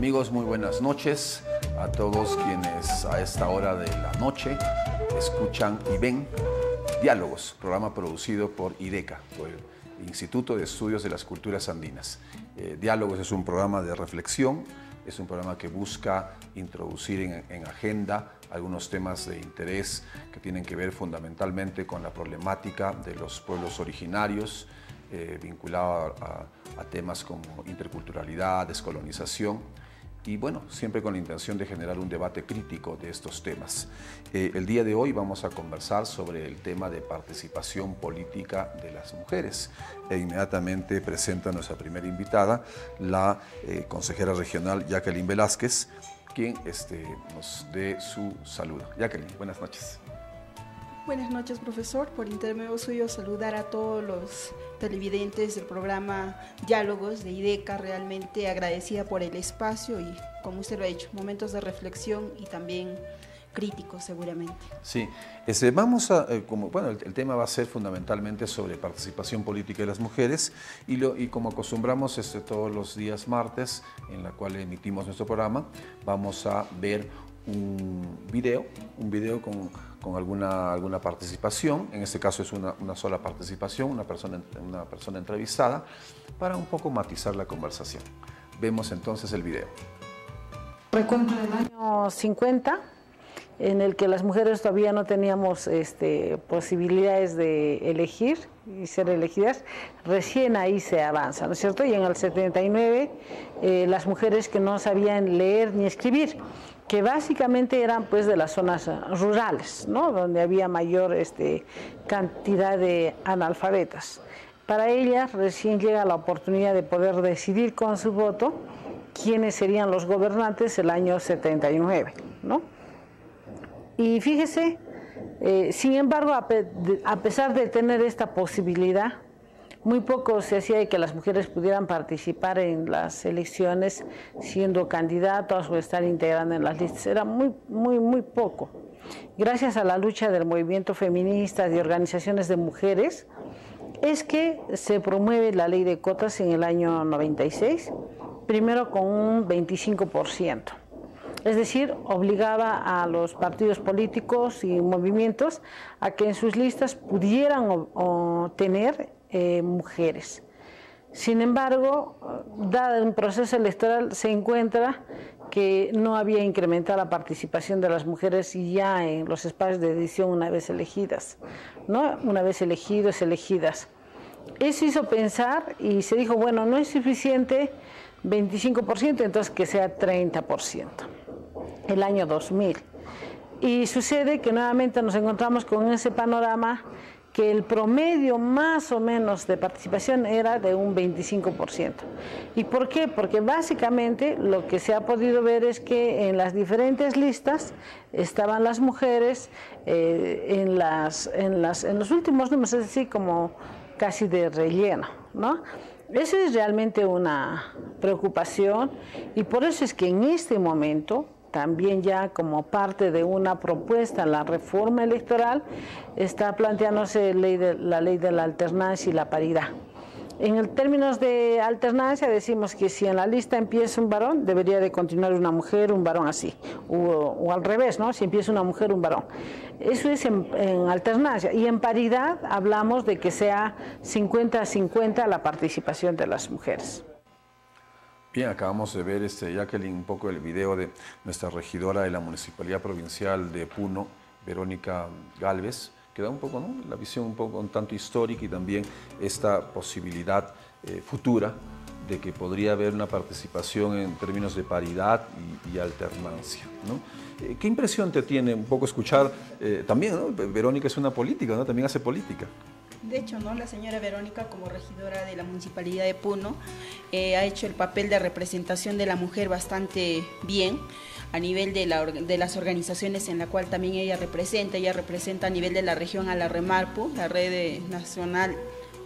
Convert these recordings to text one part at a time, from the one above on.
Amigos, muy buenas noches a todos quienes a esta hora de la noche escuchan y ven Diálogos, programa producido por IDECA, por el Instituto de Estudios de las Culturas Andinas. Diálogos es un programa de reflexión, es un programa que busca introducir en agenda algunos temas de interés que tienen que ver fundamentalmente con la problemática de los pueblos originarios, vinculado a temas como interculturalidad, descolonización, y bueno, siempre con la intención de generar un debate crítico de estos temas. El día de hoy vamos a conversar sobre el tema de participación política de las mujeres. Inmediatamente presento a nuestra primera invitada, la consejera regional Jacqueline Velázquez, quien nos dé su saludo. Jacqueline, buenas noches. Buenas noches, profesor. Por intermedio suyo saludar a todos los televidentes del programa Diálogos de IDECA, realmente agradecida por el espacio y, como usted lo ha dicho, momentos de reflexión y también críticos seguramente. Sí, vamos a, el tema va a ser fundamentalmente sobre participación política de las mujeres y como acostumbramos todos los días martes, en la cual emitimos nuestro programa, vamos a ver un video con alguna participación. En este caso es una sola participación, una persona entrevistada, para un poco matizar la conversación. Vemos entonces el video. Recuento del año 50, en el que las mujeres todavía no teníamos posibilidades de elegir y ser elegidas, recién ahí se avanza, ¿no es cierto? Y en el 79, las mujeres que no sabían leer ni escribir, que básicamente eran pues de las zonas rurales, ¿no? Donde había mayor cantidad de analfabetas. Para ellas recién llega la oportunidad de poder decidir con su voto quiénes serían los gobernantes el año 79, ¿no? Y fíjese, sin embargo, a pesar de tener esta posibilidad, muy poco se hacía de que las mujeres pudieran participar en las elecciones siendo candidatas o estar integrando en las listas. Era muy poco. Gracias a la lucha del movimiento feminista y organizaciones de mujeres, es que se promueve la ley de cuotas en el año 96, primero con un 25%. Es decir, obligaba a los partidos políticos y movimientos a que en sus listas pudieran tener mujeres. Sin embargo, dado un proceso electoral, se encuentra que no había incrementado la participación de las mujeres ya en los espacios de decisión una vez elegidas, ¿no? Una vez elegidas. Eso hizo pensar y se dijo, bueno, no es suficiente 25%, entonces que sea 30%. El año 2000. Y sucede que nuevamente nos encontramos con ese panorama que el promedio más o menos de participación era de un 25%. ¿Y por qué? Porque básicamente lo que se ha podido ver es que en las diferentes listas estaban las mujeres en los últimos números, es decir, como casi de relleno, ¿no? Eso es realmente una preocupación y por eso es que en este momento, también ya como parte de una propuesta en la reforma electoral, está planteándose la ley de la alternancia y la paridad. En términos de alternancia decimos que si en la lista empieza un varón, debería de continuar una mujer, un varón así, o al revés, ¿no? Si empieza una mujer, un varón. Eso es en alternancia. Y en paridad hablamos de que sea 50-50 la participación de las mujeres. Bien, acabamos de ver, Jacqueline, un poco el video de nuestra regidora de la Municipalidad Provincial de Puno, Verónica Gálvez, que da un poco, ¿no?, la visión un poco un tanto histórica y también esta posibilidad futura de que podría haber una participación en términos de paridad y alternancia, ¿no? ¿Qué impresión te tiene un poco escuchar también, ¿no? Verónica es una política, ¿no? También hace política. De hecho, ¿no?, la señora Verónica, como regidora de la Municipalidad de Puno, ha hecho el papel de representación de la mujer bastante bien a nivel de las organizaciones en la cual también ella representa a nivel de la región a la REMARPU, la Red Nacional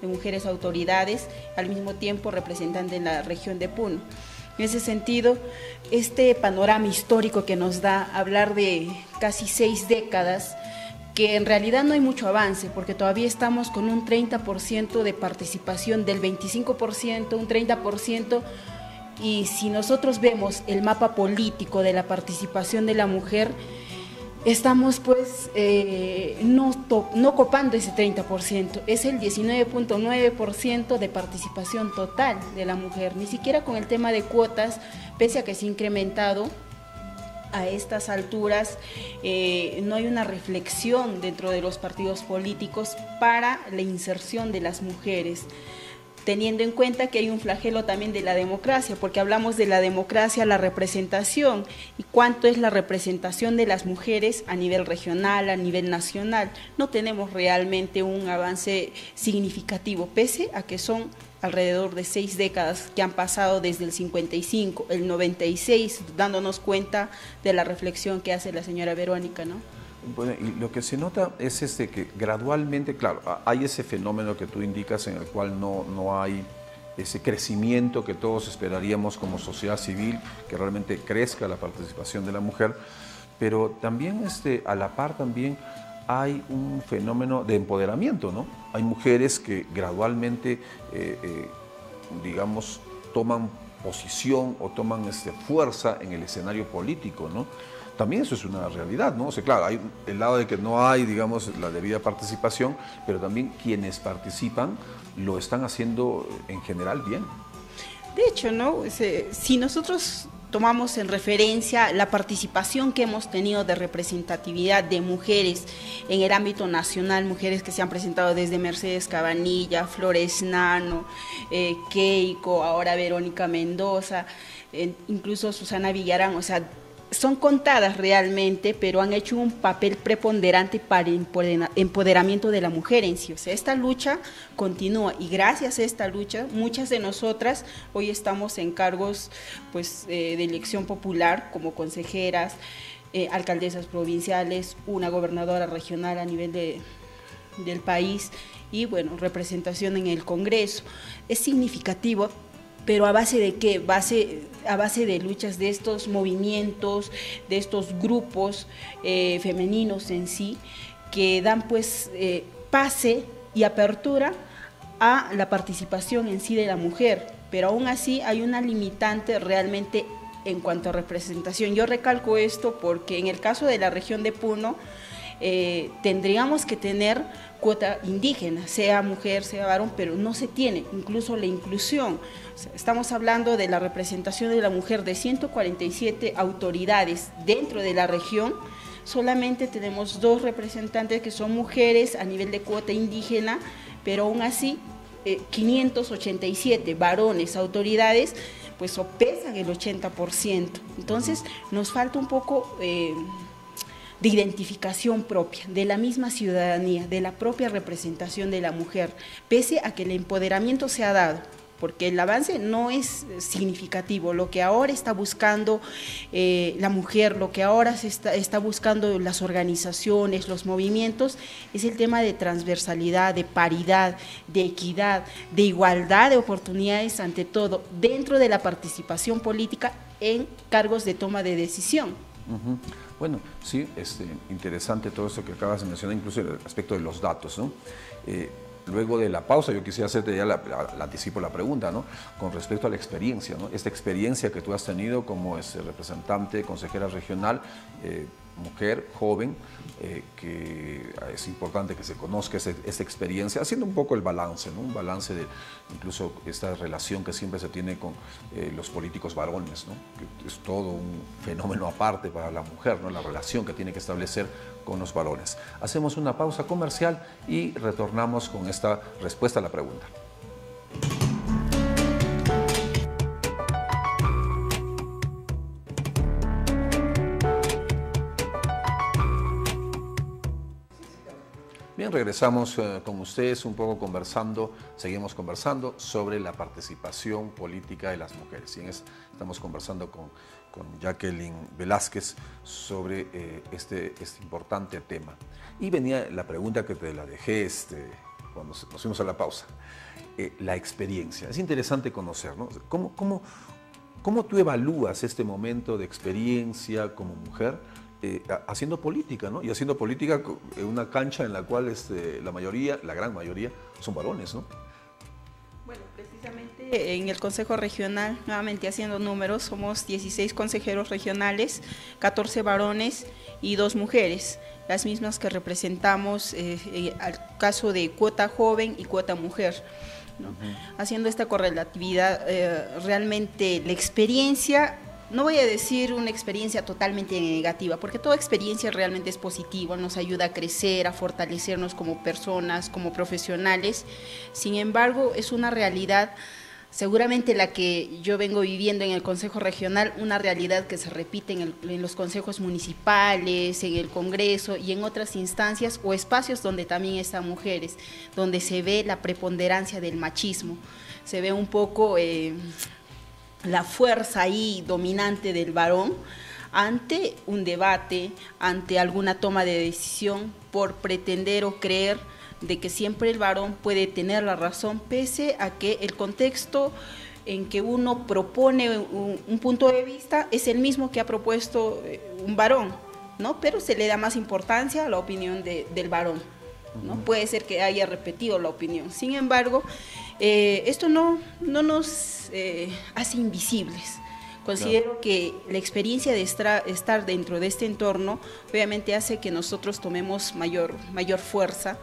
de Mujeres Autoridades, al mismo tiempo representante de la región de Puno. En ese sentido, este panorama histórico que nos da hablar de casi 6 décadas, que en realidad no hay mucho avance, porque todavía estamos con un 30% de participación, del 25%, un 30%, Y si nosotros vemos el mapa político de la participación de la mujer, estamos pues no copando ese 30%, es el 19.9% de participación total de la mujer, ni siquiera con el tema de cuotas, pese a que se ha incrementado. A estas alturas no hay una reflexión dentro de los partidos políticos para la inserción de las mujeres, teniendo en cuenta que hay un flagelo también de la democracia, porque hablamos de la democracia, la representación, y cuánto es la representación de las mujeres a nivel regional, a nivel nacional. No tenemos realmente un avance significativo, pese a que son alrededor de 6 décadas que han pasado desde el 55, el 96, dándonos cuenta de la reflexión que hace la señora Verónica, ¿no? Bueno, y lo que se nota es que gradualmente, claro, hay ese fenómeno que tú indicas en el cual no hay ese crecimiento que todos esperaríamos como sociedad civil, que realmente crezca la participación de la mujer, pero también a la par también hay un fenómeno de empoderamiento, ¿no? Hay mujeres que gradualmente, digamos, toman posición o toman fuerza en el escenario político, ¿no? También eso es una realidad, ¿no? O sea, claro, hay el lado de que no hay, digamos, la debida participación, pero también quienes participan lo están haciendo en general bien. De hecho, ¿no? Si nosotros tomamos en referencia la participación que hemos tenido de representatividad de mujeres en el ámbito nacional, mujeres que se han presentado desde Mercedes Cabanilla, Flores Nano, Keiko, ahora Verónica Mendoza, incluso Susana Villarán, o sea, son contadas realmente, pero han hecho un papel preponderante para el empoderamiento de la mujer en sí. O sea, esta lucha continúa y gracias a esta lucha, muchas de nosotras hoy estamos en cargos pues, de elección popular como consejeras, alcaldesas provinciales, una gobernadora regional a nivel del país y, bueno, representación en el Congreso. Es significativo. ¿Pero a base de qué? A base de luchas de estos movimientos, de estos grupos femeninos en sí, que dan pues pase y apertura a la participación en sí de la mujer. Pero aún así hay una limitante realmente en cuanto a representación. Yo recalco esto porque en el caso de la región de Puno, tendríamos que tener cuota indígena, sea mujer, sea varón, pero no se tiene, incluso la inclusión. O sea, estamos hablando de la representación de la mujer de 147 autoridades dentro de la región, solamente tenemos 2 representantes que son mujeres a nivel de cuota indígena, pero aún así 587 varones, autoridades, pues sopesan el 80%. Entonces nos falta un poco de identificación propia, de la misma ciudadanía, de la propia representación de la mujer, pese a que el empoderamiento se ha dado, porque el avance no es significativo. Lo que ahora está buscando la mujer, lo que ahora está buscando las organizaciones, los movimientos, es el tema de transversalidad, de paridad, de equidad, de igualdad de oportunidades, ante todo, dentro de la participación política en cargos de toma de decisión. Uh-huh. Bueno, sí, interesante todo eso que acabas de mencionar, incluso el aspecto de los datos, ¿no? Luego de la pausa, yo quisiera hacerte ya anticipo la pregunta, ¿no? Con respecto a la experiencia, ¿no? Esta experiencia que tú has tenido como representante, consejera regional, mujer, joven, que es importante que se conozca esta experiencia, haciendo un poco el balance, ¿no? Un balance de incluso esta relación que siempre se tiene con los políticos varones, ¿no? Que es todo un fenómeno aparte para la mujer, ¿no? La relación que tiene que establecer con los varones. Hacemos una pausa comercial y retornamos con esta respuesta a la pregunta. Bien, regresamos con ustedes un poco seguimos conversando sobre la participación política de las mujeres. Estamos conversando con Jacqueline Velázquez sobre este importante tema. Y venía la pregunta que te la dejé cuando nos fuimos a la pausa. La experiencia. Es interesante conocer, ¿no? ¿Cómo tú evalúas este momento de experiencia como mujer haciendo política, ¿no? Y haciendo política en una cancha en la cual la gran mayoría, son varones, ¿no? Bueno, precisamente En el Consejo Regional, nuevamente haciendo números, somos 16 consejeros regionales, 14 varones y 2 mujeres, las mismas que representamos al caso de cuota joven y cuota mujer, ¿no? Haciendo esta correlatividad, realmente la experiencia, no voy a decir una experiencia totalmente negativa, porque toda experiencia realmente es positiva, nos ayuda a crecer, a fortalecernos como personas, como profesionales. Sin embargo, es una realidad, seguramente la que yo vengo viviendo en el Consejo Regional, una realidad que se repite en los consejos municipales, en el Congreso y en otras instancias o espacios donde también están mujeres, donde se ve la preponderancia del machismo, se ve un poco la fuerza ahí dominante del varón ante un debate, ante alguna toma de decisión, por pretender o creer de que siempre el varón puede tener la razón, pese a que el contexto en que uno propone un punto de vista es el mismo que ha propuesto un varón, ¿no? Pero se le da más importancia a la opinión del varón, ¿no? Puede ser que haya repetido la opinión. Sin embargo, esto no nos hace invisibles. Considero que la experiencia de estar dentro de este entorno obviamente hace que nosotros tomemos mayor fuerza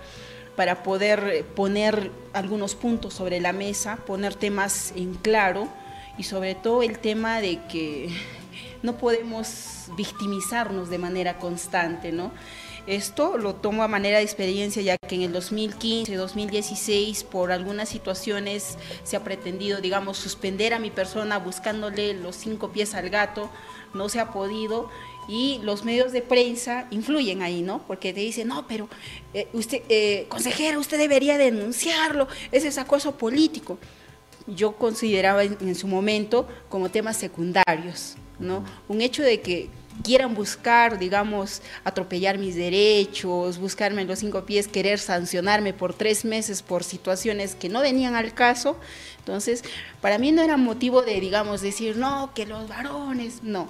para poder poner algunos puntos sobre la mesa, poner temas en claro y sobre todo el tema de que no podemos victimizarnos de manera constante, ¿no? Esto lo tomo a manera de experiencia, ya que en el 2015, 2016, por algunas situaciones se ha pretendido, digamos, suspender a mi persona buscándole los 5 pies al gato, no se ha podido, y los medios de prensa influyen ahí, ¿no? Porque te dicen, no, pero usted, consejera, usted debería denunciarlo, ese es acoso político. Yo consideraba en su momento como temas secundarios, ¿no? Un hecho de que quieran buscar, digamos, atropellar mis derechos, buscarme en los 5 pies, querer sancionarme por 3 meses por situaciones que no venían al caso. Entonces, para mí no era motivo de, digamos, decir, no, que los varones, no.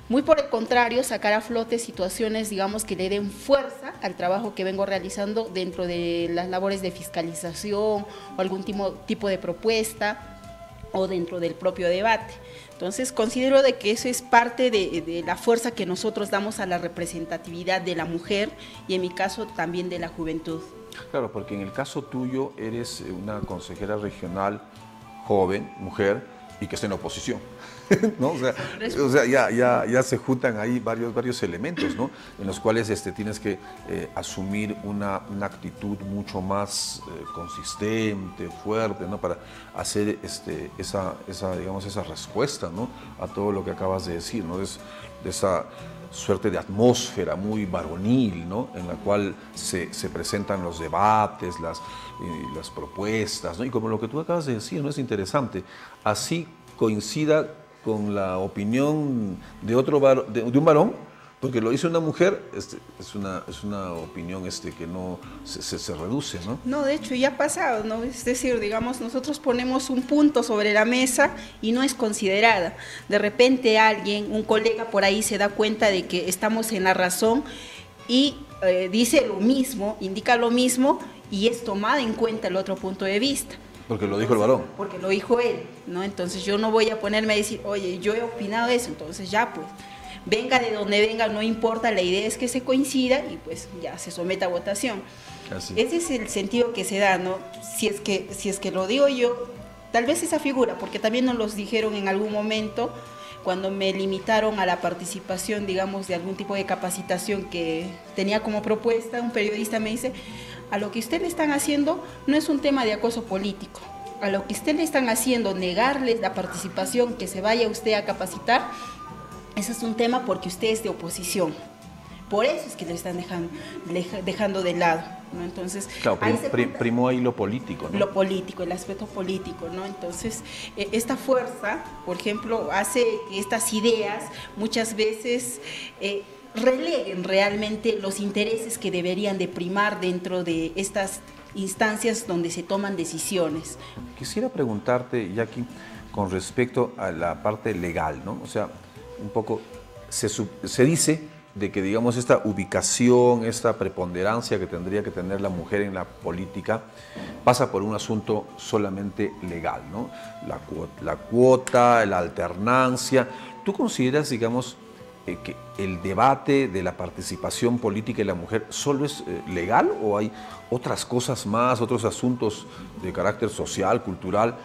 Muy por el contrario, sacar a flote situaciones, digamos, que le den fuerza al trabajo que vengo realizando dentro de las labores de fiscalización o algún tipo de propuesta o dentro del propio debate. Entonces, considero de que eso es parte de la fuerza que nosotros damos a la representatividad de la mujer y en mi caso también de la juventud. Claro, porque en el caso tuyo eres una consejera regional joven, mujer, y que está en oposición, ¿no? O sea ya se juntan ahí varios elementos, ¿no? En los cuales tienes que asumir una actitud mucho más consistente, fuerte, ¿no? Para hacer esa respuesta, ¿no? A todo lo que acabas de decir, ¿no? De esa suerte de atmósfera muy varonil, ¿no? En la cual se presentan los debates, las propuestas, ¿no? Y como lo que tú acabas de decir, ¿no? Es interesante, así coincida con la opinión de un varón, porque lo hizo una mujer, es una opinión que no se reduce, ¿no? No, de hecho ya ha pasado, ¿no? Es decir, digamos, nosotros ponemos un punto sobre la mesa y no es considerada. De repente alguien, un colega por ahí se da cuenta de que estamos en la razón y dice lo mismo, indica lo mismo y es tomada en cuenta el otro punto de vista. Porque lo dijo el varón. Porque lo dijo él, ¿no? Entonces yo no voy a ponerme a decir, oye, yo he opinado eso, entonces ya pues, venga de donde venga, no importa, la idea es que se coincida y pues ya se someta a votación. Así. Ese es el sentido que se da, ¿no? Si es que lo digo yo, tal vez esa figura, porque también nos los dijeron en algún momento, cuando me limitaron a la participación, digamos, de algún tipo de capacitación que tenía como propuesta, un periodista me dice, a lo que usted le están haciendo no es un tema de acoso político, a lo que usted le están haciendo, negarles la participación, que se vaya usted a capacitar, ese es un tema porque usted es de oposición. Por eso es que lo están dejando de lado, ¿no? Entonces, claro, primó ahí lo político, ¿no? Lo político, el aspecto político, ¿no? Entonces, esta fuerza, por ejemplo, hace que estas ideas muchas veces releguen realmente los intereses que deberían de primar dentro de estas instancias donde se toman decisiones. Quisiera preguntarte, Jackie, con respecto a la parte legal, ¿no? O sea, un poco se dice de que, digamos, esta ubicación, esta preponderancia que tendría que tener la mujer en la política pasa por un asunto solamente legal, ¿no? La cuota, la alternancia. ¿Tú consideras, digamos, que el debate de la participación política de la mujer solo es legal o hay otras cosas más, otros asuntos de carácter social, cultural,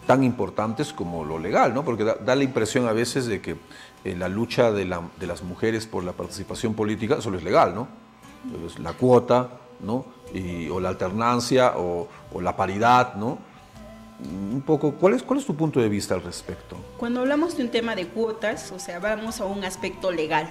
tan importantes como lo legal, ¿no? Porque da la impresión a veces de que la lucha de las mujeres por la participación política solo es legal, ¿no? Entonces, la cuota, ¿no? O la alternancia o la paridad, ¿no? Un poco, ¿cuál es tu punto de vista al respecto? Cuando hablamos de un tema de cuotas, o sea, vamos a un aspecto legal.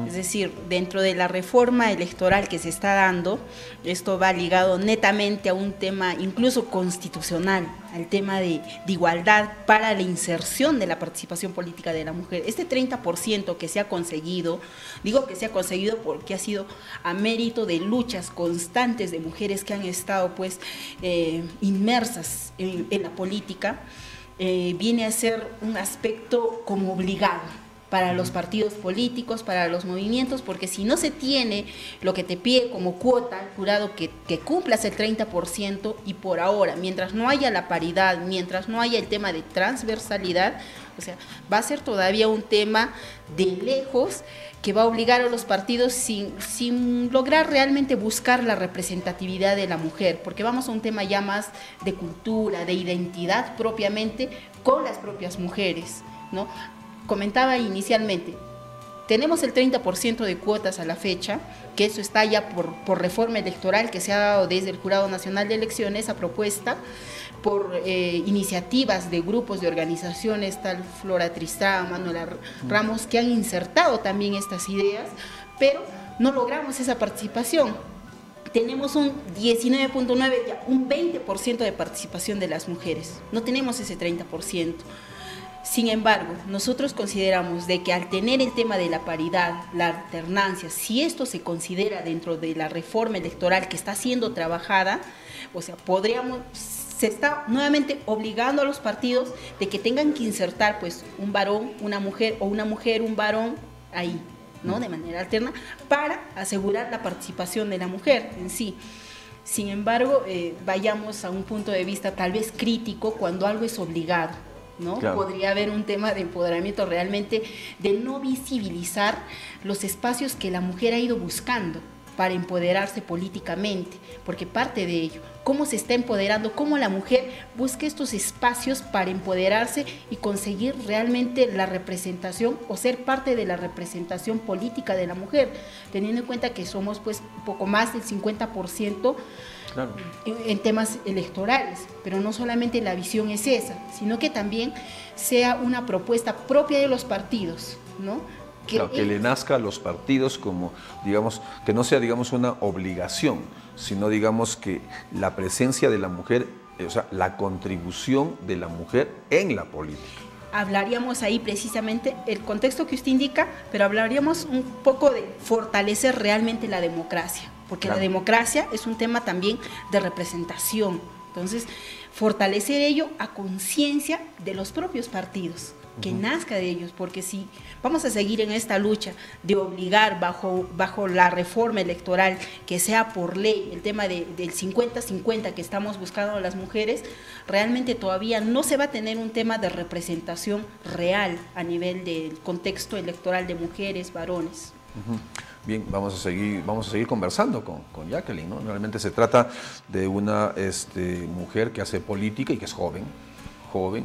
Es decir, dentro de la reforma electoral que se está dando, esto va ligado netamente a un tema incluso constitucional, al tema de igualdad para la inserción de la participación política de la mujer. Este 30% que se ha conseguido, digo que se ha conseguido porque ha sido a mérito de luchas constantes de mujeres que han estado pues inmersas en la política, viene a ser un aspecto como obligado para los partidos políticos, para los movimientos, porque si no se tiene lo que te pide como cuota al jurado que cumplas el 30%, y por ahora, mientras no haya la paridad, mientras no haya el tema de transversalidad, o sea, va a ser todavía un tema de lejos que va a obligar a los partidos sin lograr realmente buscar la representatividad de la mujer, porque vamos a un tema ya más de cultura, de identidad propiamente con las propias mujeres, ¿no? Comentaba inicialmente, tenemos el 30% de cuotas a la fecha, que eso está ya por reforma electoral que se ha dado desde el Jurado Nacional de Elecciones, a propuesta por iniciativas de grupos de organizaciones, tal Flora Tristán, Manuela Ramos, que han insertado también estas ideas, pero no logramos esa participación. Tenemos un 19.9, un 20% de participación de las mujeres, no tenemos ese 30%. Sin embargo, nosotros consideramos de que al tener el tema de la paridad, la alternancia, si esto se considera dentro de la reforma electoral que está siendo trabajada, o sea, se está nuevamente obligando a los partidos de que tengan que insertar pues un varón, una mujer, o una mujer, un varón ahí, ¿no? De manera alterna, para asegurar la participación de la mujer en sí. Sin embargo, vayamos a un punto de vista tal vez crítico cuando algo es obligado, ¿no? Claro. Podría haber un tema de empoderamiento realmente, de no visibilizar los espacios que la mujer ha ido buscando para empoderarse políticamente, porque parte de ello, cómo se está empoderando, cómo la mujer busca estos espacios para empoderarse y conseguir realmente la representación o ser parte de la representación política de la mujer, teniendo en cuenta que somos pues un poco más del 50%. Claro. En temas electorales, pero no solamente la visión es esa, sino que también sea una propuesta propia de los partidos, ¿no? Que le nazca a los partidos como, digamos, que no sea, digamos, una obligación, sino, digamos, que la presencia de la mujer, o sea, la contribución de la mujer en la política. Hablaríamos ahí precisamente el contexto que usted indica, pero hablaríamos un poco de fortalecer realmente la democracia, porque claro, la democracia es un tema también de representación. Entonces, fortalecer ello a conciencia de los propios partidos, que nazca de ellos, porque si vamos a seguir en esta lucha de obligar bajo la reforma electoral que sea por ley el tema del 50-50 que estamos buscando las mujeres, realmente todavía no se va a tener un tema de representación real a nivel del contexto electoral de mujeres, varones. Bien, vamos a seguir conversando con Jacqueline, ¿no? Realmente se trata de una mujer que hace política y que es joven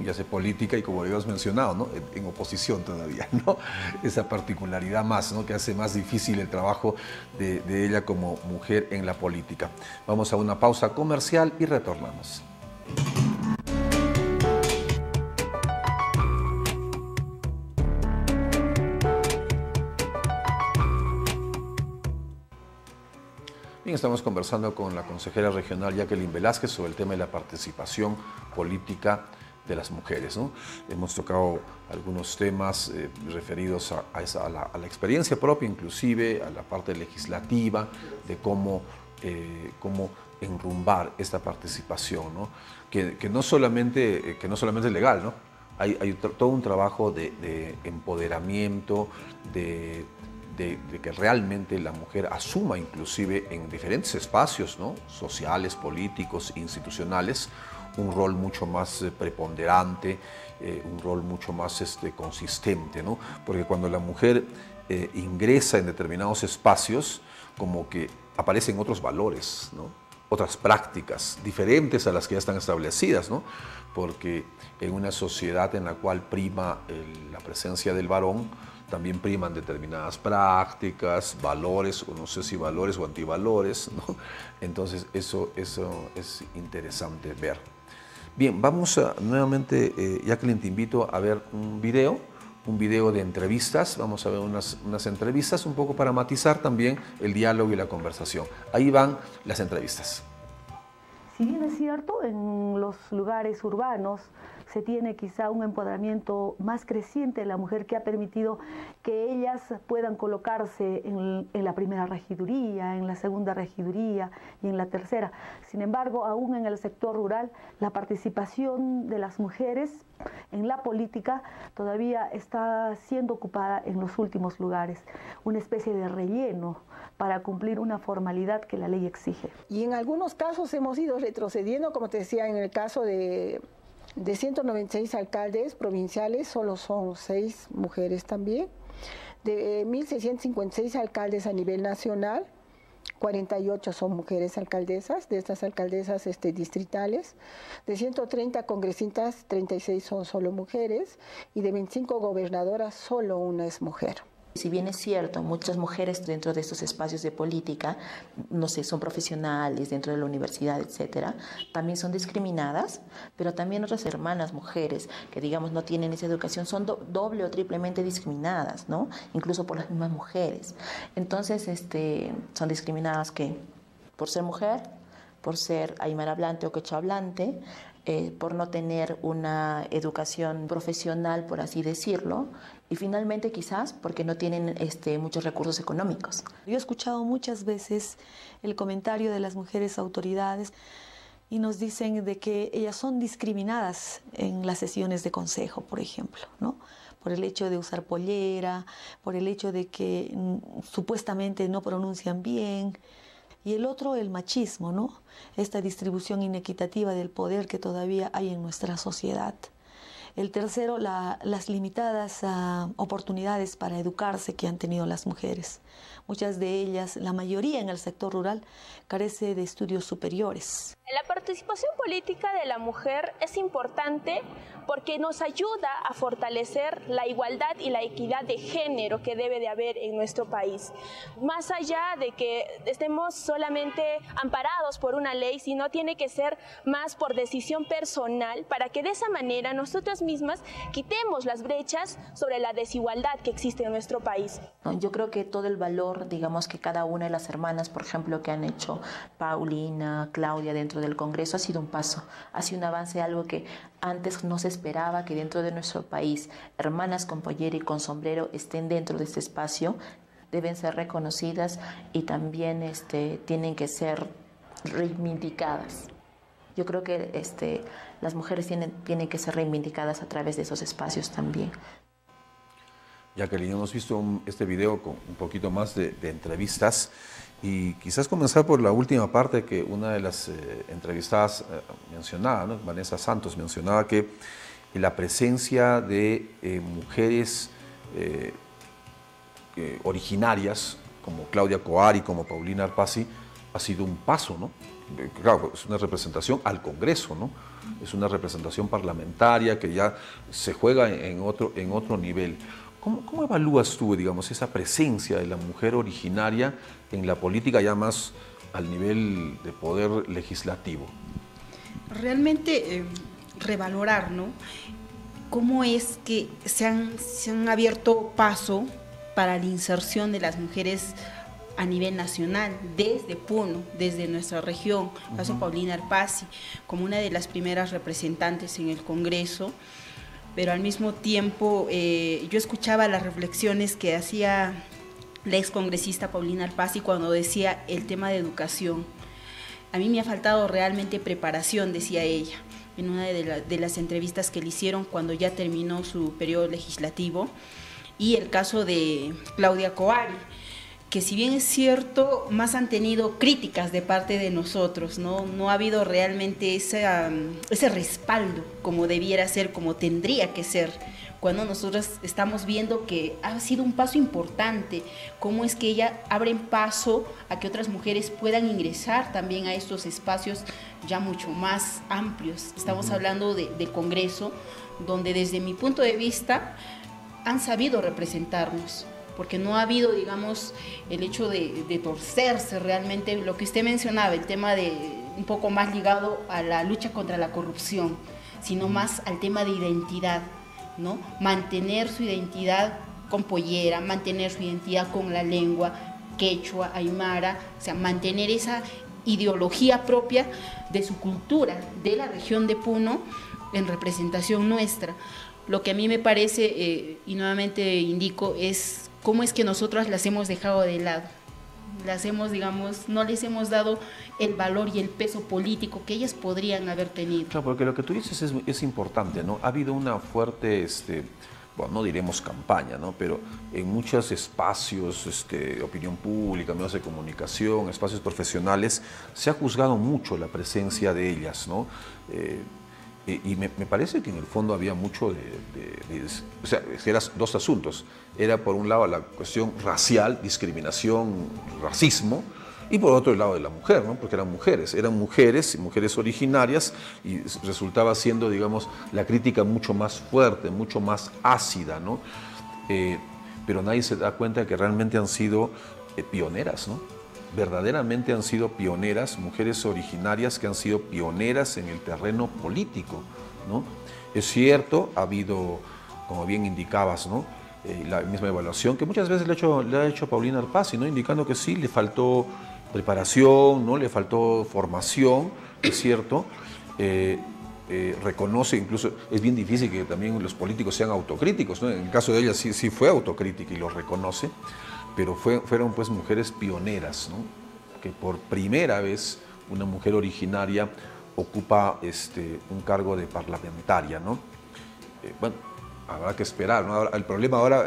y hace política y, como habíamos mencionado, ¿no? En oposición todavía, ¿no? Esa particularidad más, ¿no? Que hace más difícil el trabajo de ella como mujer en la política. Vamos a una pausa comercial y retornamos. Bien, estamos conversando con la consejera regional Jacqueline Velázquez sobre el tema de la participación política de las mujeres, ¿no? Hemos tocado algunos temas referidos a la experiencia propia, inclusive a la parte legislativa, de cómo enrumbar esta participación, ¿no? Que no solamente es legal, ¿no? Hay todo un trabajo de empoderamiento, de de que realmente la mujer asuma inclusive en diferentes espacios, ¿no?, sociales, políticos, institucionales, un rol mucho más preponderante, un rol mucho más consistente, ¿no? Porque cuando la mujer ingresa en determinados espacios, como que aparecen otros valores, ¿no?, otras prácticas diferentes a las que ya están establecidas, ¿no? Porque en una sociedad en la cual prima la presencia del varón, también priman determinadas prácticas, valores, o no sé si valores o antivalores, ¿no? Entonces eso es interesante ver. Bien, vamos nuevamente, Jacqueline, te invito a ver un video de entrevistas. Vamos a ver unas entrevistas un poco para matizar también el diálogo y la conversación. Ahí van las entrevistas. Si bien es cierto, en los lugares urbanos se tiene quizá un empoderamiento más creciente de la mujer que ha permitido que ellas puedan colocarse en la primera regiduría, en la segunda regiduría y en la tercera. Sin embargo, aún en el sector rural, la participación de las mujeres en la política todavía está siendo ocupada en los últimos lugares, una especie de relleno para cumplir una formalidad que la ley exige. Y en algunos casos hemos ido retrocediendo, como te decía, en el caso de 196 alcaldes provinciales, solo son 6 mujeres también. De 1.656 alcaldes a nivel nacional, 48 son mujeres alcaldesas, de estas alcaldesas distritales. De 130 congresistas, 36 son solo mujeres, y de 25 gobernadoras, solo una es mujer. Si bien es cierto, muchas mujeres dentro de estos espacios de política, no sé, son profesionales dentro de la universidad, etcétera, también son discriminadas, pero también otras hermanas mujeres que, digamos, no tienen esa educación son doble o triplemente discriminadas, ¿no? Incluso por las mismas mujeres. Entonces, son discriminadas que por ser mujer, por ser aymara hablante o quechua hablante, por no tener una educación profesional, por así decirlo, y finalmente quizás porque no tienen muchos recursos económicos. Yo he escuchado muchas veces el comentario de las mujeres autoridades y nos dicen de que ellas son discriminadas en las sesiones de consejo, por ejemplo, ¿no? Por el hecho de usar pollera, por el hecho de que supuestamente no pronuncian bien. Y el otro, el machismo, ¿no? Esta distribución inequitativa del poder que todavía hay en nuestra sociedad. El tercero, las limitadas oportunidades para educarse que han tenido las mujeres. Muchas de ellas, la mayoría en el sector rural, carece de estudios superiores. La participación política de la mujer es importante porque nos ayuda a fortalecer la igualdad y la equidad de género que debe de haber en nuestro país. Más allá de que estemos solamente amparados por una ley, sino tiene que ser más por decisión personal para que de esa manera nosotras mismas quitemos las brechas sobre la desigualdad que existe en nuestro país. Yo creo que todo el valor, digamos, que cada una de las hermanas, por ejemplo, que han hecho Paulina, Claudia dentro del Congreso, ha sido un paso, ha sido un avance, algo que antes no se esperaba, que dentro de nuestro país hermanas con pollera y con sombrero estén dentro de este espacio. Deben ser reconocidas y también tienen que ser reivindicadas. Yo creo que las mujeres tienen que ser reivindicadas a través de esos espacios también. Jacqueline, hemos visto este video con un poquito más de entrevistas y quizás comenzar por la última parte que una de las entrevistadas mencionaba, ¿no? Vanessa Santos mencionaba que la presencia de mujeres originarias como Claudia Coari, como Paulina Arpasi, ha sido un paso, ¿no? Claro, es una representación al Congreso, ¿no? Es una representación parlamentaria que ya se juega en otro nivel. ¿Cómo evalúas tú, digamos, esa presencia de la mujer originaria en la política ya más al nivel de poder legislativo? Realmente revalorar, ¿no? Cómo es que se han abierto paso para la inserción de las mujeres a nivel nacional, desde Puno, desde nuestra región, caso Paulina Arpasi, como una de las primeras representantes en el Congreso, pero al mismo tiempo yo escuchaba las reflexiones que hacía la excongresista Paulina Arpasi cuando decía el tema de educación. A mí me ha faltado realmente preparación, decía ella, en una de las entrevistas que le hicieron cuando ya terminó su periodo legislativo. y el caso de Claudia Coari, que si bien es cierto, más han tenido críticas de parte de nosotros, no ha habido realmente ese respaldo como debiera ser, como tendría que ser, cuando nosotros estamos viendo que ha sido un paso importante, cómo es que ella abre paso a que otras mujeres puedan ingresar también a estos espacios ya mucho más amplios. Estamos hablando del Congreso, donde desde mi punto de vista han sabido representarnos, porque no ha habido, digamos, el hecho de torcerse realmente, lo que usted mencionaba, el tema de un poco más ligado a la lucha contra la corrupción, sino más al tema de identidad, ¿no? Mantener su identidad con pollera, mantener su identidad con la lengua quechua, aymara, o sea, mantener esa ideología propia de su cultura, de la región de Puno, en representación nuestra. Lo que a mí me parece, y nuevamente indico, es cómo es que nosotros las hemos dejado de lado. Las hemos, digamos, no les hemos dado el valor y el peso político que ellas podrían haber tenido. Claro, porque lo que tú dices es importante, ¿no? Ha habido una fuerte, bueno, no diremos campaña, ¿no? Pero en muchos espacios de opinión pública, medios de comunicación, espacios profesionales, se ha juzgado mucho la presencia de ellas, ¿no? Y me parece que en el fondo había mucho o sea, eran dos asuntos. Era por un lado la cuestión racial, discriminación, racismo, y por otro lado de la mujer, ¿no? Porque eran mujeres y mujeres originarias, y resultaba siendo, digamos, la crítica mucho más fuerte, mucho más ácida, ¿no? Pero nadie se da cuenta de que realmente han sido pioneras, ¿no? Verdaderamente han sido pioneras, mujeres originarias que han sido pioneras en el terreno político, ¿no? Es cierto, ha habido, como bien indicabas, ¿no? La misma evaluación que muchas veces le ha hecho Paulina Arpasi, ¿no? Indicando que sí, le faltó preparación, ¿no? Le faltó formación, es cierto. Reconoce, incluso es bien difícil que también los políticos sean autocríticos, ¿no? En el caso de ella sí fue autocrítica y lo reconoce, pero fueron pues mujeres pioneras, ¿no? Que por primera vez una mujer originaria ocupa un cargo de parlamentaria, ¿no? Bueno, habrá que esperar, ¿no? El problema ahora,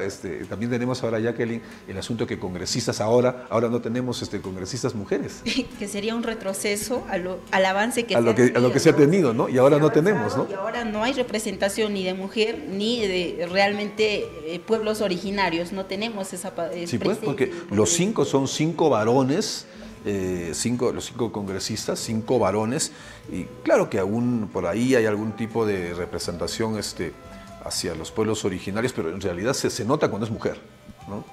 también tenemos ahora, Jacqueline, el asunto que congresistas ahora no tenemos congresistas mujeres. Que sería un retroceso al avance que a lo que se ha tenido, ¿no? Y ahora no tenemos, ¿no? Y ahora no hay representación ni de mujer ni de realmente pueblos originarios, no tenemos esa sí, pues, porque los 5 son 5 varones, los 5 congresistas, 5 varones, y claro que aún por ahí hay algún tipo de representación hacia los pueblos originarios, pero en realidad se nota cuando es mujer, ¿no?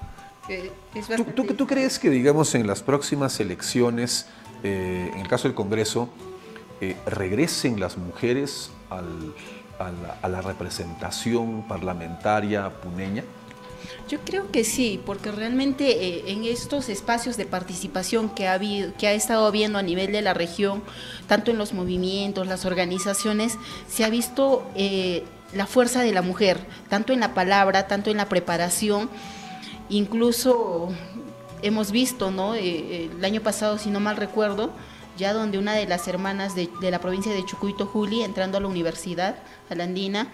¿Tú crees que, digamos, en las próximas elecciones, en el caso del Congreso, regresen las mujeres a la representación parlamentaria puneña? Yo creo que sí, porque realmente en estos espacios de participación que ha estado habiendo a nivel de la región, tanto en los movimientos, las organizaciones, se ha visto la fuerza de la mujer, tanto en la palabra, tanto en la preparación. Incluso hemos visto, ¿no? El año pasado, si no mal recuerdo, ya donde una de las hermanas de la provincia de Chucuito, Juli, entrando a la universidad, a la Andina,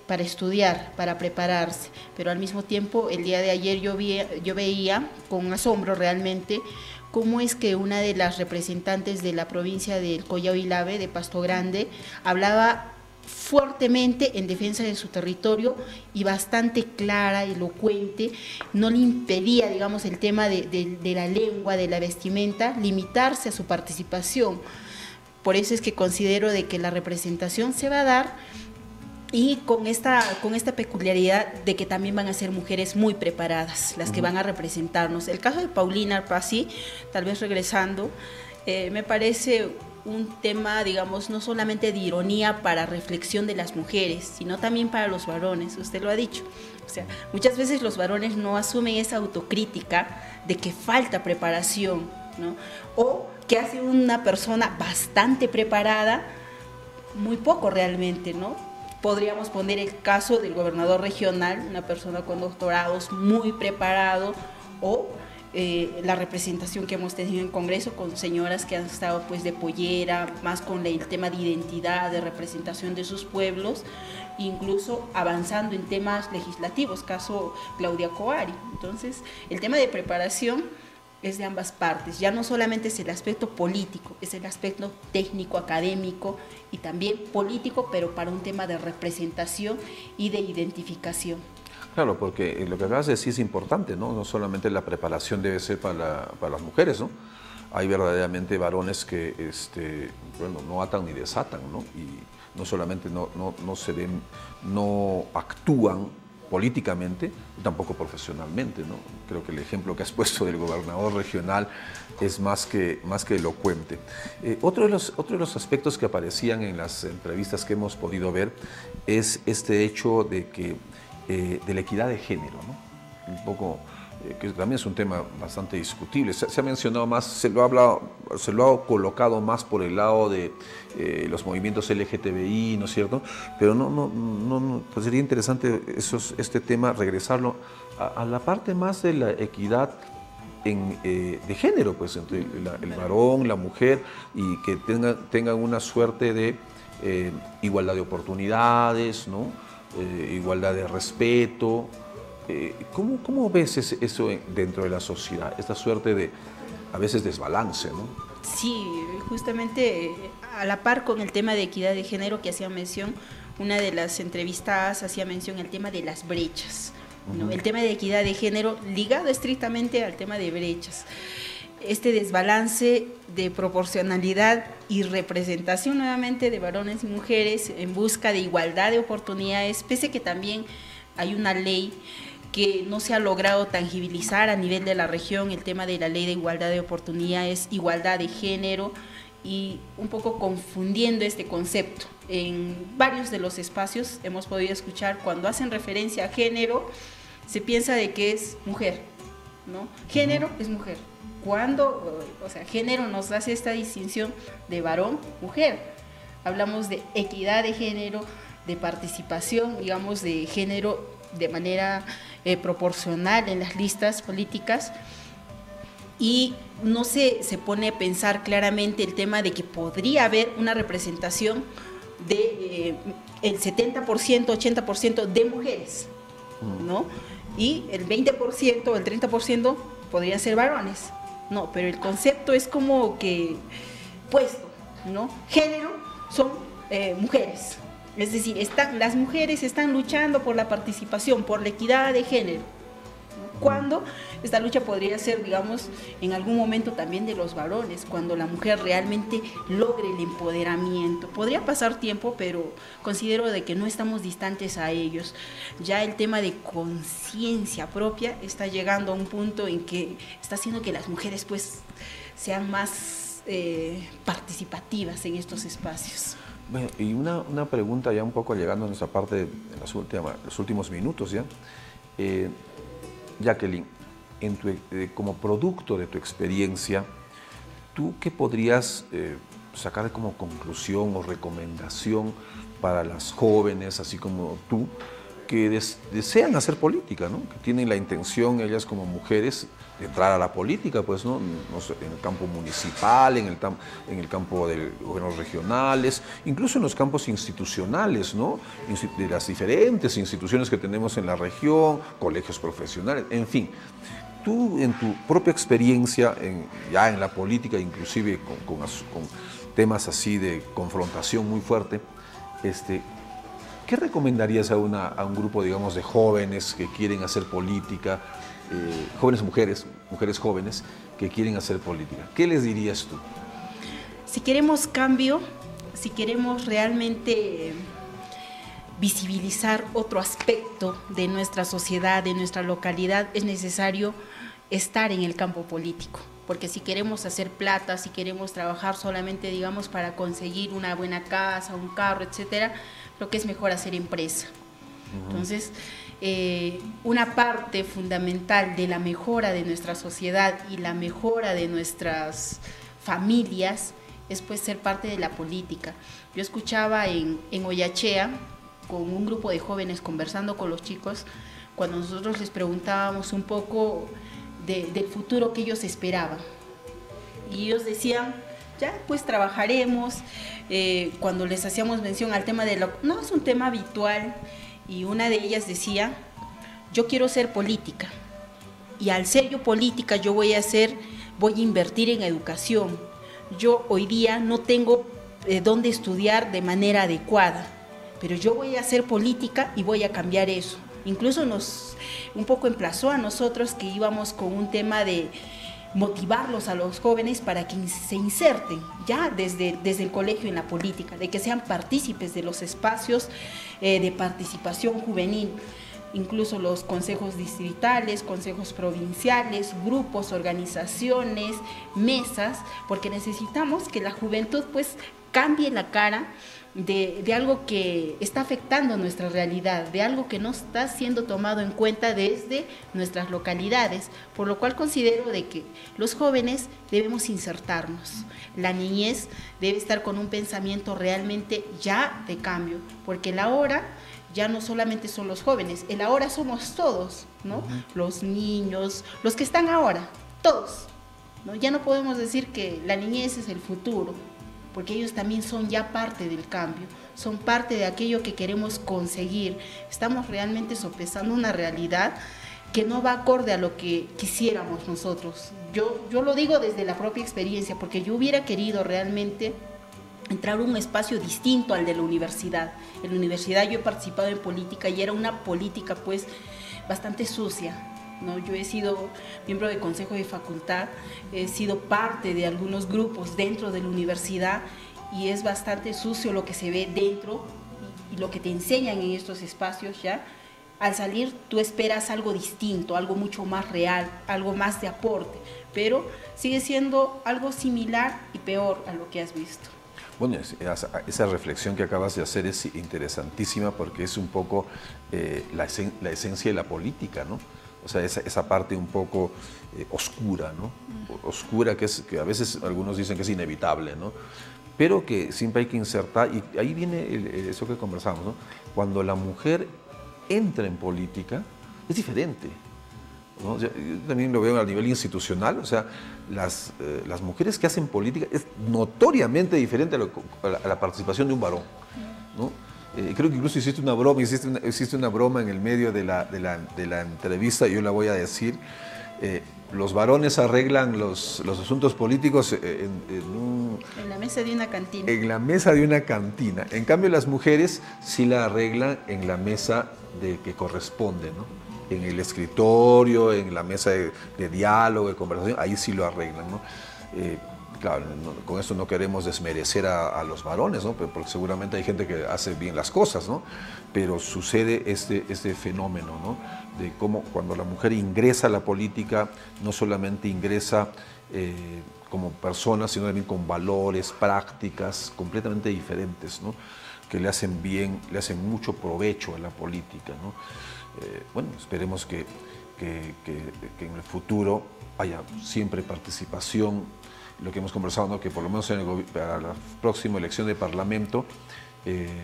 para estudiar, para prepararse, pero al mismo tiempo el día de ayer yo veía con asombro realmente cómo es que una de las representantes de la provincia del Collao Ilave, de Pasto Grande, hablaba fuertemente en defensa de su territorio y bastante clara, elocuente, no le impedía, digamos, el tema de la lengua, de la vestimenta, limitarse a su participación. Por eso es que considero de que la representación se va a dar, y con esta peculiaridad de que también van a ser mujeres muy preparadas las que van a representarnos. El caso de Paulina Arpasi, tal vez regresando, me parece un tema, digamos, no solamente de ironía para reflexión de las mujeres, sino también para los varones, usted lo ha dicho. O sea, muchas veces los varones no asumen esa autocrítica de que falta preparación, ¿no? O que hace una persona bastante preparada muy poco realmente, ¿no? Podríamos poner el caso del gobernador regional, una persona con doctorados muy preparado, o la representación que hemos tenido en Congreso con señoras que han estado pues de pollera, más con el tema de identidad, de representación de sus pueblos, incluso avanzando en temas legislativos, caso Claudia Coari. Entonces, el tema de preparación es de ambas partes, ya no solamente es el aspecto político, es el aspecto técnico, académico y también político, pero para un tema de representación y de identificación. Claro, porque lo que acabas de decir es importante, ¿no? No solamente la preparación debe ser para las mujeres, ¿no? Hay verdaderamente varones que bueno, no atan ni desatan, ¿no? Y no solamente no actúan políticamente, tampoco profesionalmente, ¿no? Creo que el ejemplo que has puesto del gobernador regional es más que elocuente. Otro de los aspectos que aparecían en las entrevistas que hemos podido ver es este hecho de que de la equidad de género, ¿no? Un poco, que también es un tema bastante discutible. Se ha mencionado más, se lo ha colocado más por el lado de los movimientos LGTBI, ¿no es cierto? Pero pues sería interesante este tema, regresarlo a la parte más de la equidad de género, pues entre el varón, la mujer, y que tengan una suerte de igualdad de oportunidades, ¿no? Igualdad de respeto. ¿Cómo ves eso dentro de la sociedad? Esta suerte de, a veces, desbalance, ¿no? Sí, justamente a la par con el tema de equidad de género que hacía mención, una de las entrevistadas hacía mención al tema de las brechas, ¿no? El tema de equidad de género ligado estrictamente al tema de brechas. Este desbalance de proporcionalidad y representación nuevamente de varones y mujeres en busca de igualdad de oportunidades, pese que también hay una ley que no se ha logrado tangibilizar a nivel de la región, el tema de la ley de igualdad de oportunidades, igualdad de género, y un poco confundiendo este concepto. En varios de los espacios hemos podido escuchar cuando hacen referencia a género, se piensa de que es mujer, ¿no? Género es mujer. Cuando, o sea, género nos hace esta distinción de varón, mujer. Hablamos de equidad de género, de participación, digamos, de género de manera proporcional en las listas políticas, y no se pone a pensar claramente el tema de que podría haber una representación de el 70%, 80% de mujeres, ¿no? Y el 20% o el 30% podrían ser varones. No, pero el concepto es como que puesto, ¿no? Género son mujeres. Es decir, las mujeres están luchando por la participación, por la equidad de género, ¿no? Cuando esta lucha podría ser, digamos, en algún momento también de los varones, cuando la mujer realmente logre el empoderamiento. Podría pasar tiempo, pero considero de que no estamos distantes a ellos. Ya el tema de conciencia propia está llegando a un punto en que está haciendo que las mujeres pues sean más participativas en estos espacios. Bueno, y una pregunta ya un poco llegando a nuestra parte en los últimos minutos ya. Jacqueline, como producto de tu experiencia, ¿tú qué podrías sacar como conclusión o recomendación para las jóvenes, así como tú, que desean hacer política, ¿no? Que tienen la intención, ellas como mujeres, de entrar a la política, pues, ¿no? No sé, en el campo municipal, en el campo de gobiernos regionales, incluso en los campos institucionales, ¿no? De las diferentes instituciones que tenemos en la región, colegios profesionales, en fin. Tú, en tu propia experiencia, ya en la política, inclusive con temas así de confrontación muy fuerte, ¿qué recomendarías a un grupo, digamos, de jóvenes que quieren hacer política, mujeres jóvenes que quieren hacer política? ¿Qué les dirías tú? Si queremos cambio, si queremos realmente visibilizar otro aspecto de nuestra sociedad, de nuestra localidad, es necesario estar en el campo político. Porque si queremos hacer plata, si queremos trabajar solamente, digamos, para conseguir una buena casa, un carro, etcétera, creo que es mejor hacer empresa. Entonces, una parte fundamental de la mejora de nuestra sociedad y la mejora de nuestras familias es pues ser parte de la política. Yo escuchaba en Oyachea, con un grupo de jóvenes conversando con los chicos, cuando nosotros les preguntábamos un poco del futuro que ellos esperaban. Y ellos decían, ya pues trabajaremos, cuando les hacíamos mención al tema de no es un tema habitual, y una de ellas decía, yo quiero ser política, y al ser yo política yo voy a invertir en educación. Yo hoy día no tengo dónde estudiar de manera adecuada, pero yo voy a hacer política y voy a cambiar eso. Incluso nos un poco emplazó a nosotros que íbamos con un tema de motivarlos a los jóvenes para que se inserten ya desde el colegio en la política, de que sean partícipes de los espacios de participación juvenil, incluso los consejos distritales, consejos provinciales, grupos, organizaciones, mesas, porque necesitamos que la juventud pues cambie la cara de algo que está afectando nuestra realidad, de algo que no está siendo tomado en cuenta desde nuestras localidades, por lo cual considero de que los jóvenes debemos insertarnos. La niñez debe estar con un pensamiento realmente ya de cambio, porque el ahora ya no solamente son los jóvenes, el ahora somos todos, ¿no? Los niños, los que están ahora, todos, ¿no? Ya no podemos decir que la niñez es el futuro, porque ellos también son ya parte del cambio, son parte de aquello que queremos conseguir. Estamos realmente sopesando una realidad que no va acorde a lo que quisiéramos nosotros. Yo lo digo desde la propia experiencia, porque yo hubiera querido realmente entrar a un espacio distinto al de la universidad. En la universidad yo he participado en política y era una política pues bastante sucia, ¿no? Yo he sido miembro del consejo de facultad, he sido parte de algunos grupos dentro de la universidad y es bastante sucio lo que se ve dentro y lo que te enseñan en estos espacios ya. Al salir tú esperas algo distinto, algo mucho más real, algo más de aporte, pero sigue siendo algo similar y peor a lo que has visto. Bueno, esa reflexión que acabas de hacer es interesantísima porque es un poco la esencia de la política, ¿no? O sea, esa parte un poco oscura, ¿no? Oscura que a veces algunos dicen que es inevitable, ¿no? Pero que siempre hay que insertar, y ahí viene eso que conversamos, ¿no? Cuando la mujer entra en política, es diferente, ¿no? O sea, yo también lo veo a nivel institucional, o sea, las mujeres que hacen política es notoriamente diferente a la participación de un varón, ¿no? Creo que incluso hiciste una broma en el medio de la entrevista, y yo la voy a decir. Los varones arreglan los asuntos políticos en la mesa de una cantina. En la mesa de una cantina. En cambio, las mujeres sí la arreglan en la mesa que corresponde, ¿no? En el escritorio, en la mesa de diálogo, de conversación, ahí sí lo arreglan, ¿no? Claro, con esto no queremos desmerecer a los varones, ¿no? Porque seguramente hay gente que hace bien las cosas, ¿no? Pero sucede este fenómeno, ¿no? De cómo cuando la mujer ingresa a la política, no solamente ingresa como persona, sino también con valores, prácticas completamente diferentes, ¿no? Que le hacen bien, le hacen mucho provecho a la política, ¿no? Bueno, esperemos que en el futuro haya siempre participación. Lo que hemos conversado, ¿no? Que por lo menos para la próxima elección de Parlamento,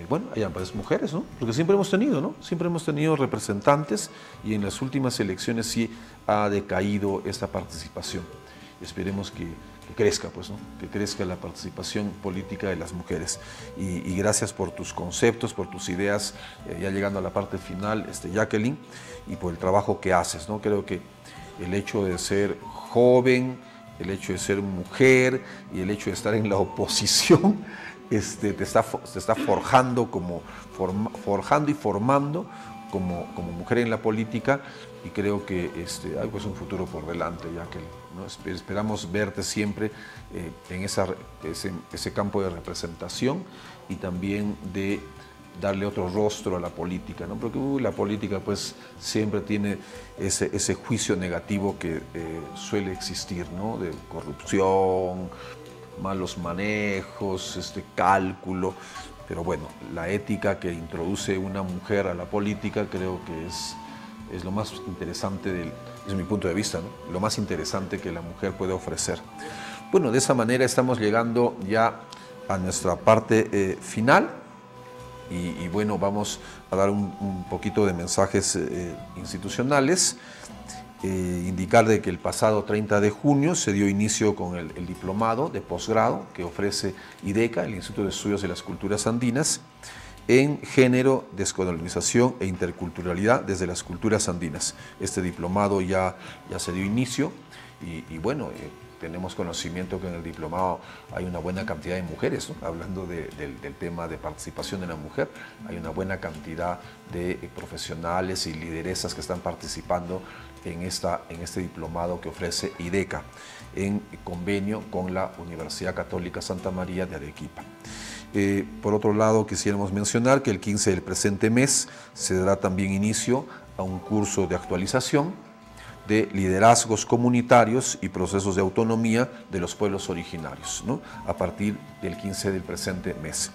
bueno, hayan pues mujeres, ¿no? Porque siempre hemos tenido, ¿no? Siempre hemos tenido representantes y en las últimas elecciones sí ha decaído esta participación. Esperemos que crezca, pues, ¿no? Que crezca la participación política de las mujeres. Y gracias por tus conceptos, por tus ideas, ya llegando a la parte final, Jacqueline, y por el trabajo que haces, ¿no? Creo que el hecho de ser joven, el hecho de ser mujer y el hecho de estar en la oposición te está forjando y formando como mujer en la política, y creo que hay pues un futuro por delante, Jacqueline, ¿no? Esperamos verte siempre en ese campo de representación y también de darle otro rostro a la política, ¿no? Porque la política pues siempre tiene ese juicio negativo que suele existir, ¿no? De corrupción, malos manejos, cálculo, pero bueno, la ética que introduce una mujer a la política creo que es lo más interesante, desde mi punto de vista, ¿no? Lo más interesante que la mujer puede ofrecer. Bueno, de esa manera estamos llegando ya a nuestra parte final. Y bueno, vamos a dar un poquito de mensajes institucionales. indicar de que el pasado 30 de junio se dio inicio con el diplomado de posgrado que ofrece IDECA, el Instituto de Estudios de las Culturas Andinas, en Género, Descolonización e Interculturalidad desde las Culturas Andinas. Este diplomado ya se dio inicio y bueno, tenemos conocimiento que en el diplomado hay una buena cantidad de mujeres, ¿no? Hablando del tema de participación de la mujer, hay una buena cantidad de profesionales y lideresas que están participando en este diplomado que ofrece IDECA en convenio con la Universidad Católica Santa María de Arequipa. Por otro lado, quisiéramos mencionar que el 15 del presente mes se dará también inicio a un curso de actualización de liderazgos comunitarios y procesos de autonomía de los pueblos originarios, ¿no? A partir del 15 del presente mes.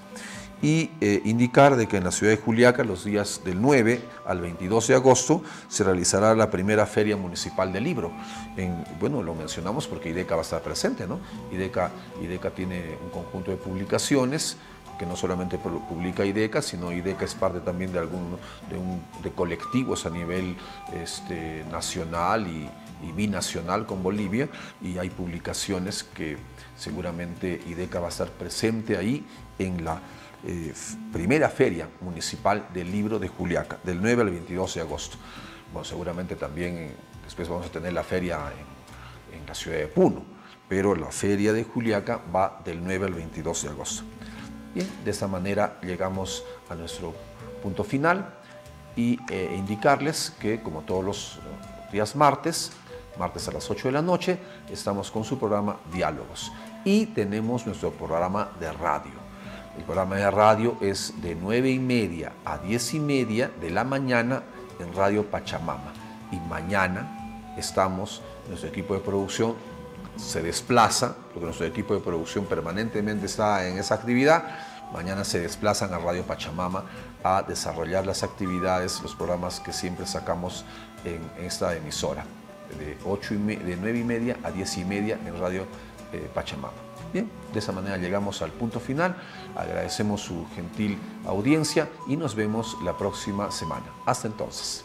Y indicar de que en la ciudad de Juliaca, los días del 9 al 22 de agosto, se realizará la primera Feria Municipal del Libro. Bueno, lo mencionamos porque IDECA va a estar presente, ¿no? IDECA tiene un conjunto de publicaciones que no solamente publica IDECA, sino IDECA es parte también de colectivos a nivel nacional y binacional con Bolivia, y hay publicaciones que seguramente IDECA va a estar presente ahí en la primera Feria Municipal del Libro de Juliaca, del 9 al 22 de agosto. Bueno, seguramente también después vamos a tener la feria en la ciudad de Puno, pero la Feria de Juliaca va del 9 al 22 de agosto. Bien, de esta manera llegamos a nuestro punto final y indicarles que, como todos los días martes a las 8 de la noche, estamos con su programa Diálogos y tenemos nuestro programa de radio. El programa de radio es de 9:30 a 10:30 de la mañana en Radio Pachamama. Y mañana nuestro equipo de producción se desplaza, porque nuestro equipo de producción permanentemente está en esa actividad. Mañana se desplazan a Radio Pachamama a desarrollar las actividades, los programas que siempre sacamos en esta emisora, de 9:30 a 10:30 en Radio Pachamama. Bien, de esa manera llegamos al punto final. Agradecemos su gentil audiencia y nos vemos la próxima semana. Hasta entonces.